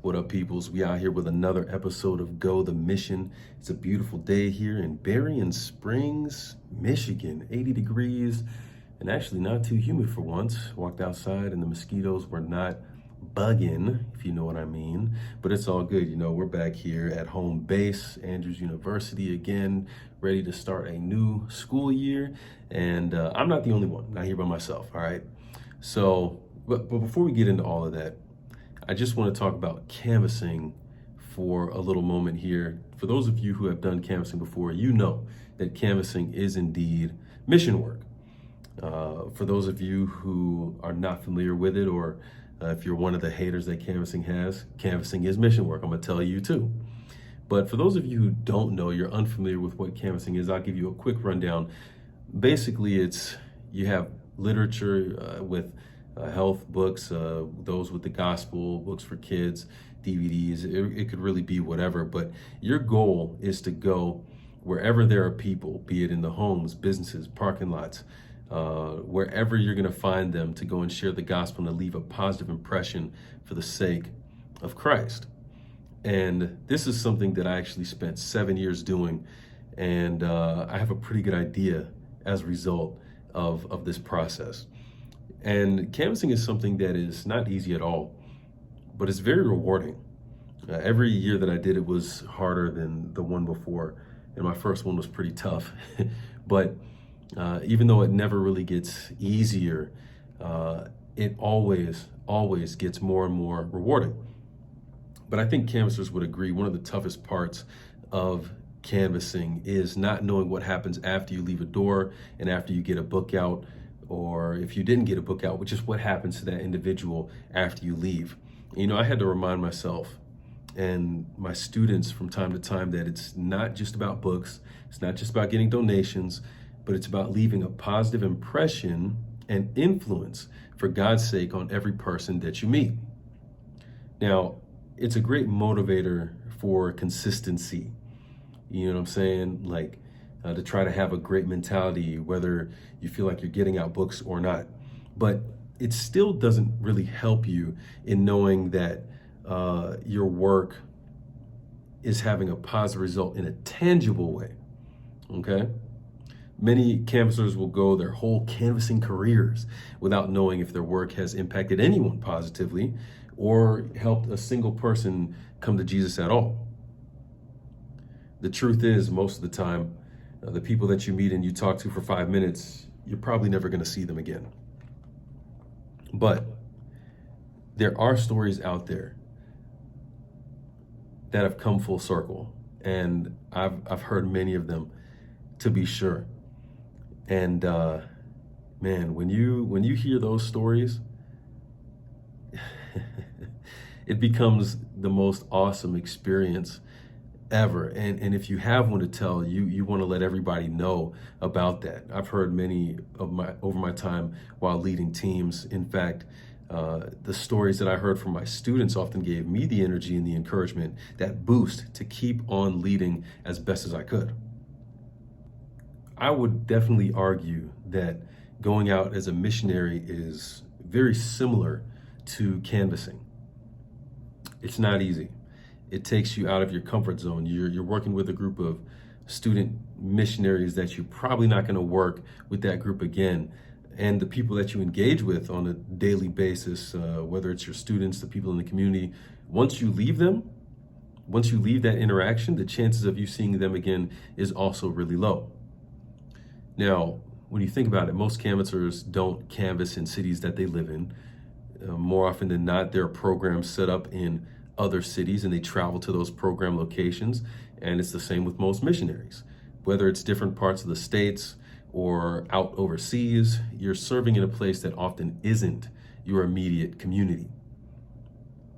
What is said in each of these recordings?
What up, peoples? We out here with another episode of Go the Mission. It's a beautiful day here in Berrien Springs, Michigan. 80 degrees and actually not too humid for once. Walked outside and the mosquitoes were not bugging, if you know what I mean. But it's all good. We're back here at home base, Andrews University again, ready to start a new school year. And I'm not the only one, not here by myself, all right? So, but before we get into all of that, I just want to talk about canvassing for a little moment here. For those of you who have done canvassing before, you know that canvassing is indeed mission work. For those of you who are not familiar with it, or if you're one of the haters that canvassing has, canvassing is mission work. I'm going to tell you too. But for those of you who don't know, you're unfamiliar with what canvassing is, I'll give you a quick rundown. Basically, you have literature with health books, those with the gospel, books for kids, DVDs. It could really be whatever, but your goal is to go wherever there are people, be it in the homes, businesses, parking lots, wherever you're going to find them, to go and share the gospel and to leave a positive impression for the sake of Christ. And this is something that I actually spent 7 years doing, and I have a pretty good idea as a result of this process. And canvassing is something that is not easy at all, but it's very rewarding. Every year that I did it was harder than the one before, and my first one was pretty tough. But even though it never really gets easier, it always gets more and more rewarding. But I think canvassers would agree one of the toughest parts of canvassing is not knowing what happens after you leave a door and after you get a book out, or if you didn't get a book out, which is what happens to that individual after you leave. I had to remind myself and my students from time to time that it's not just about books, it's not just about getting donations, but it's about leaving a positive impression and influence for God's sake on every person that you meet. Now, it's a great motivator for consistency. You know what I'm saying? Like, to try to have a great mentality, whether you feel like you're getting out books or not. But it still doesn't really help you in knowing that your work is having a positive result in a tangible way, okay? Many canvassers will go their whole canvassing careers without knowing if their work has impacted anyone positively or helped a single person come to Jesus at all. The truth is, most of the time, the people that you meet and you talk to for 5 minutes, you're probably never going to see them again. But there are stories out there that have come full circle, and I've heard many of them, to be sure. And man, when you hear those stories, it becomes the most awesome experience ever. And if you have one to tell, you want to let everybody know about that. I've heard many over my time while leading teams. In fact, the stories that I heard from my students often gave me the energy and the encouragement, that boost to keep on leading as best as I could. I would definitely argue that going out as a missionary is very similar to canvassing. It's not easy. It takes you out of your comfort zone. You're working with a group of student missionaries that you're probably not going to work with that group again. And the people that you engage with on a daily basis, whether it's your students, the people in the community, once you leave that interaction, the chances of you seeing them again is also really low. Now, when you think about it, most canvassers don't canvass in cities that they live in. More often than not, there are programs set up in other cities and they travel to those program locations. And it's the same with most missionaries. Whether it's different parts of the states or out overseas, you're serving in a place that often isn't your immediate community.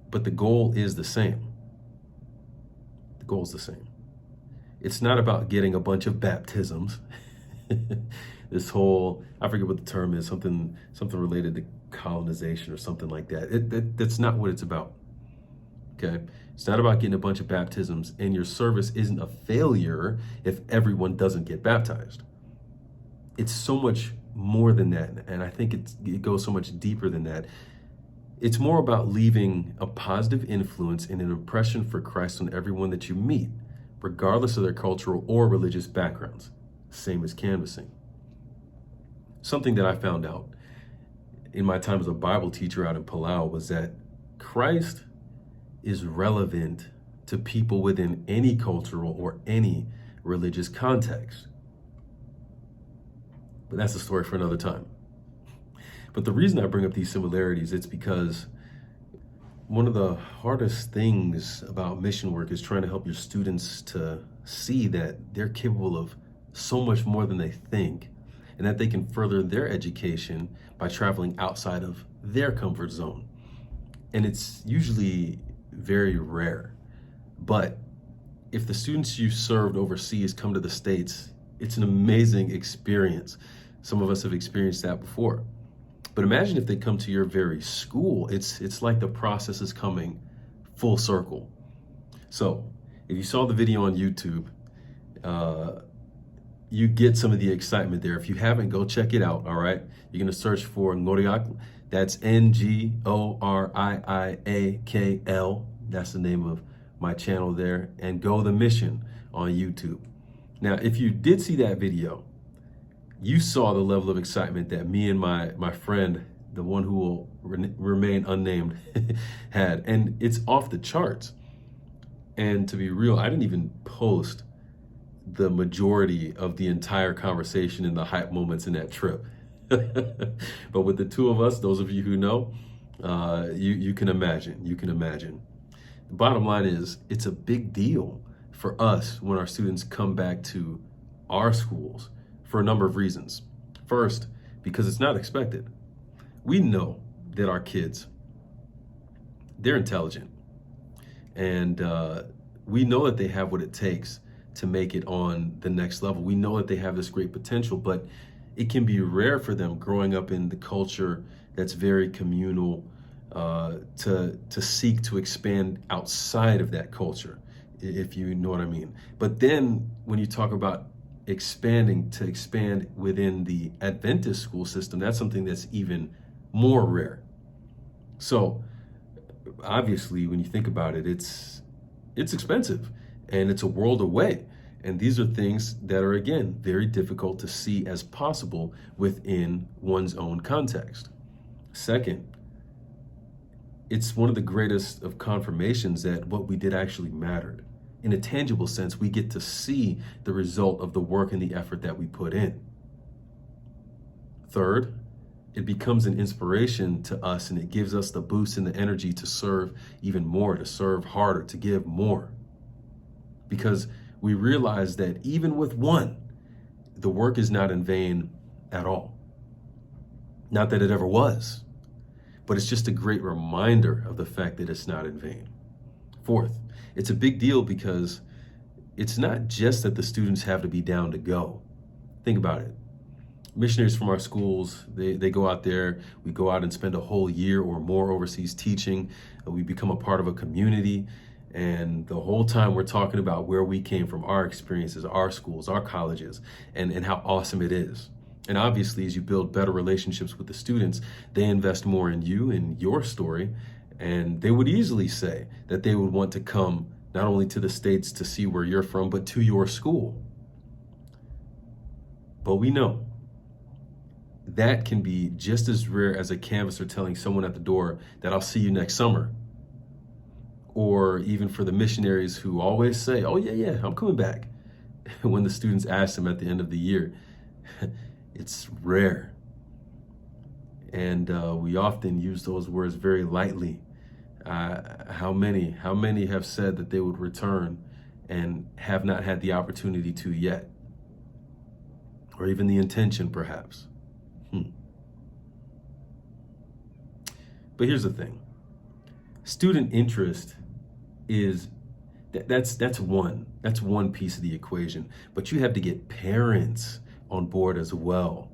But the goal is the same. The goal is the same. It's not about getting a bunch of baptisms. This whole, I forget what the term is, something related to colonization or something like that. That's not what it's about. Okay? It's not about getting a bunch of baptisms, and your service isn't a failure if everyone doesn't get baptized. It's so much more than that, and I think it goes so much deeper than that. It's more about leaving a positive influence and an impression for Christ on everyone that you meet, regardless of their cultural or religious backgrounds. Same as canvassing. Something that I found out in my time as a Bible teacher out in Palau was that Christ is relevant to people within any cultural or any religious context. But that's a story for another time. But the reason I bring up these similarities, it's because one of the hardest things about mission work is trying to help your students to see that they're capable of so much more than they think, and that they can further their education by traveling outside of their comfort zone. And it's usually very rare. But if the students you served overseas come to the States, it's an amazing experience. Some of us have experienced that before. But imagine if they come to your very school. It's like the process is coming full circle. So if you saw the video on YouTube, you get some of the excitement there. If you haven't, go check it out, all right? You're gonna search for Ngoriak. That's Ngoriiakl. That's the name of my channel there. And Go the Mission on YouTube. Now, if you did see that video, you saw the level of excitement that me and my friend, the one who will remain unnamed, had. And it's off the charts. And to be real, I didn't even post the majority of the entire conversation and the hype moments in that trip. But with the two of us, those of you who know, you can imagine. You can imagine. The bottom line is, it's a big deal for us when our students come back to our schools for a number of reasons. First, because it's not expected. We know that our kids, they're intelligent. And we know that they have what it takes to make it on the next level. We know that they have this great potential, but it can be rare for them growing up in the culture that's very communal to seek to expand outside of that culture, if you know what I mean. But then when you talk about expand within the Adventist school system, that's something that's even more rare. So obviously, when you think about it, it's expensive and it's a world away. And these are things that are, again, very difficult to see as possible within one's own context. Second, it's one of the greatest of confirmations that what we did actually mattered. In a tangible sense, we get to see the result of the work and the effort that we put in. Third, it becomes an inspiration to us, and it gives us the boost and the energy to serve even more, to serve harder, to give more. Because we realize that even with one, the work is not in vain at all. Not that it ever was, but it's just a great reminder of the fact that it's not in vain. Fourth, it's a big deal because it's not just that the students have to be down to go. Think about it. Missionaries from our schools, they go out there, we go out and spend a whole year or more overseas teaching. We become a part of a community. And the whole time we're talking about where we came from, our experiences, our schools, our colleges, and how awesome it is. And obviously, as you build better relationships with the students, they invest more in you and your story. And they would easily say that they would want to come not only to the States to see where you're from, but to your school. But we know that can be just as rare as a canvasser telling someone at the door that I'll see you next summer. Or even for the missionaries who always say, oh yeah, I'm coming back. When the students ask them at the end of the year, it's rare. And we often use those words very lightly. How many have said that they would return and have not had the opportunity to yet? Or even the intention, perhaps. But here's the thing. Student interest is that's one piece of the equation, but you have to get parents on board as well.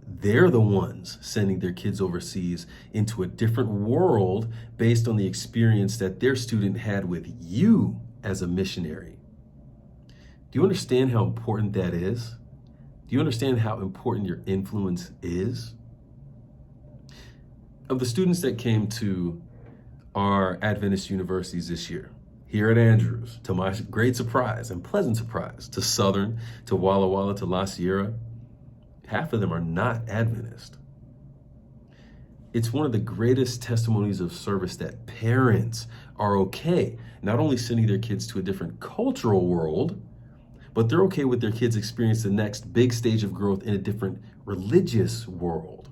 They're the ones sending their kids overseas into a different world based on the experience that their student had with you as a missionary. Do you understand how important that is? Do you understand how important your influence is? Of the students that came to our Adventist universities this year, here at Andrews, to my great surprise and pleasant surprise, to Southern, to Walla Walla, to La Sierra, half of them are not Adventist. It's one of the greatest testimonies of service that parents are okay not only sending their kids to a different cultural world, but they're okay with their kids experience the next big stage of growth in a different religious world.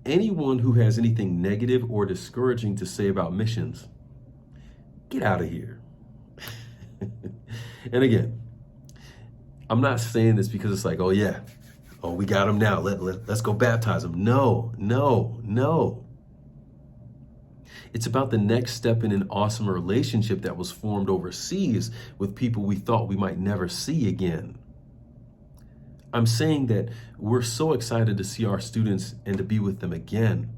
Anyone who has anything negative or discouraging to say about missions, get out of here. And again, I'm not saying this because it's like, oh yeah, oh, we got them now. Let's go baptize them. No. It's about the next step in an awesome relationship that was formed overseas with people we thought we might never see again. I'm saying that we're so excited to see our students and to be with them again.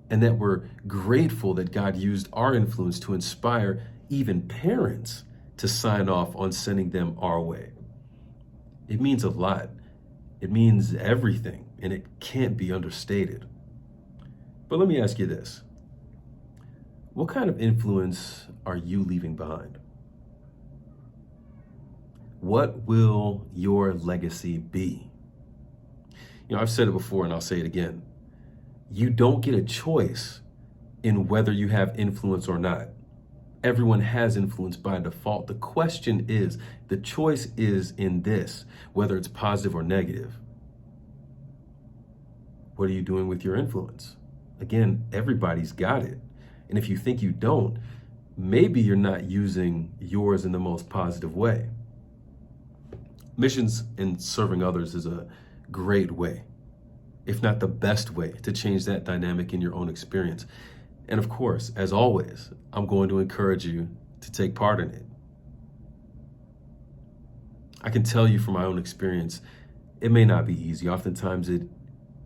And that we're grateful that God used our influence to inspire even parents to sign off on sending them our way. It means a lot. It means everything, and it can't be understated. But let me ask you this. What kind of influence are you leaving behind? What will your legacy be? You know, I've said it before and I'll say it again. You don't get a choice in whether you have influence or not. Everyone has influence by default. The question is, the choice is in this, whether it's positive or negative. What are you doing with your influence? Again, everybody's got it. And if you think you don't, maybe you're not using yours in the most positive way. Missions and serving others is a great way, if not the best way, to change that dynamic in your own experience. And of course, as always, I'm going to encourage you to take part in it. I can tell you from my own experience, it may not be easy. Oftentimes it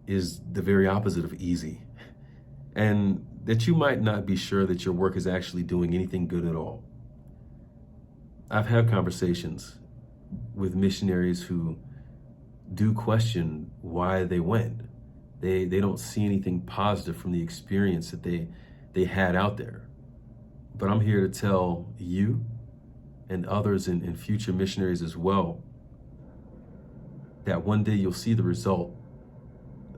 is the very opposite of easy. And that you might not be sure that your work is actually doing anything good at all. I've had conversations with missionaries who do question why they went. They don't see anything positive from the experience that they had out there. But I'm here to tell you and others and future missionaries as well that one day you'll see the result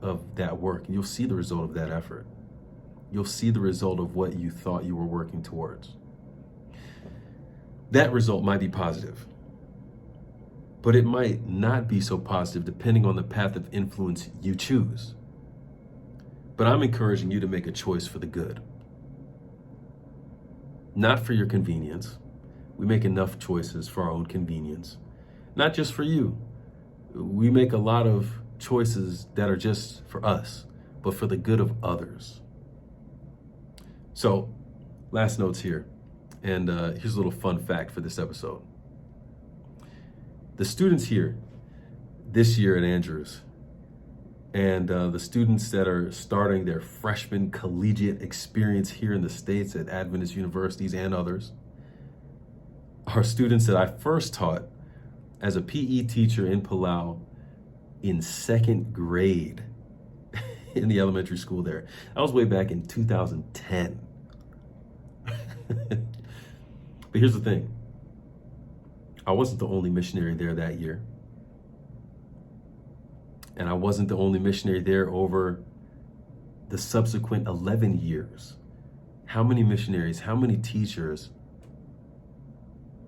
of that work. You'll see the result of that effort. You'll see the result of what you thought you were working towards. That result might be positive, but it might not be so positive depending on the path of influence you choose. But I'm encouraging you to make a choice for the good. Not for your convenience. We make enough choices for our own convenience. Not just for you. We make a lot of choices that are just for us, but for the good of others. So, last notes here. And here's a little fun fact for this episode. The students here this year at Andrews and the students that are starting their freshman collegiate experience here in the States at Adventist universities and others are students that I first taught as a PE teacher in Palau in second grade in the elementary school there. That was way back in 2010. But here's the thing. I wasn't the only missionary there that year. And I wasn't the only missionary there over the subsequent 11 years. How many missionaries, how many teachers,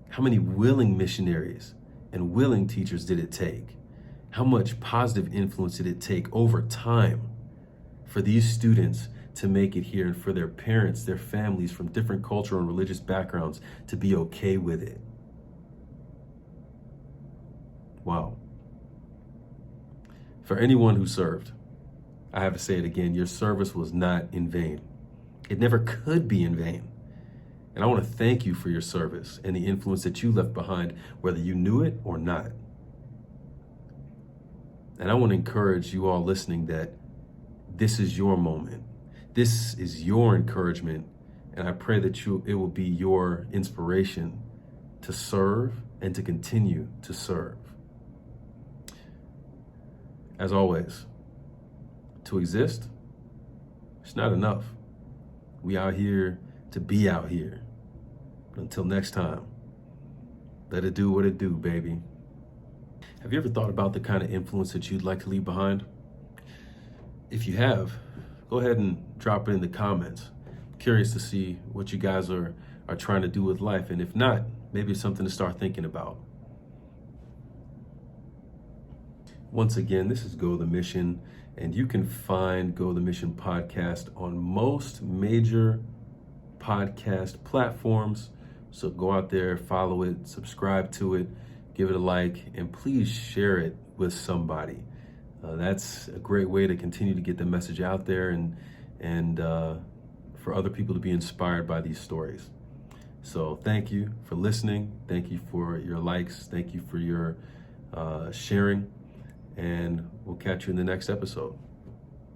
how many willing missionaries and willing teachers did it take? How much positive influence did it take over time for these students to make it here and for their parents, their families from different cultural and religious backgrounds to be okay with it? Wow. For anyone who served, I have to say it again, your service was not in vain. It never could be in vain. And I want to thank you for your service and the influence that you left behind, whether you knew it or not. And I want to encourage you all listening that this is your moment. This is your encouragement. And I pray that it will be your inspiration to serve and to continue to serve. As always, to exist, it's not enough. We out here to be out here. Until next time, let it do what it do, baby. Have you ever thought about the kind of influence that you'd like to leave behind? If you have, go ahead and drop it in the comments. I'm curious to see what you guys are trying to do with life. And if not, maybe it's something to start thinking about. Once again, this is Go the Mission, and you can find Go the Mission podcast on most major podcast platforms. So go out there, follow it, subscribe to it, give it a like, and please share it with somebody. That's a great way to continue to get the message out there and for other people to be inspired by these stories. So thank you for listening. Thank you for your likes. Thank you for your sharing. And we'll catch you in the next episode.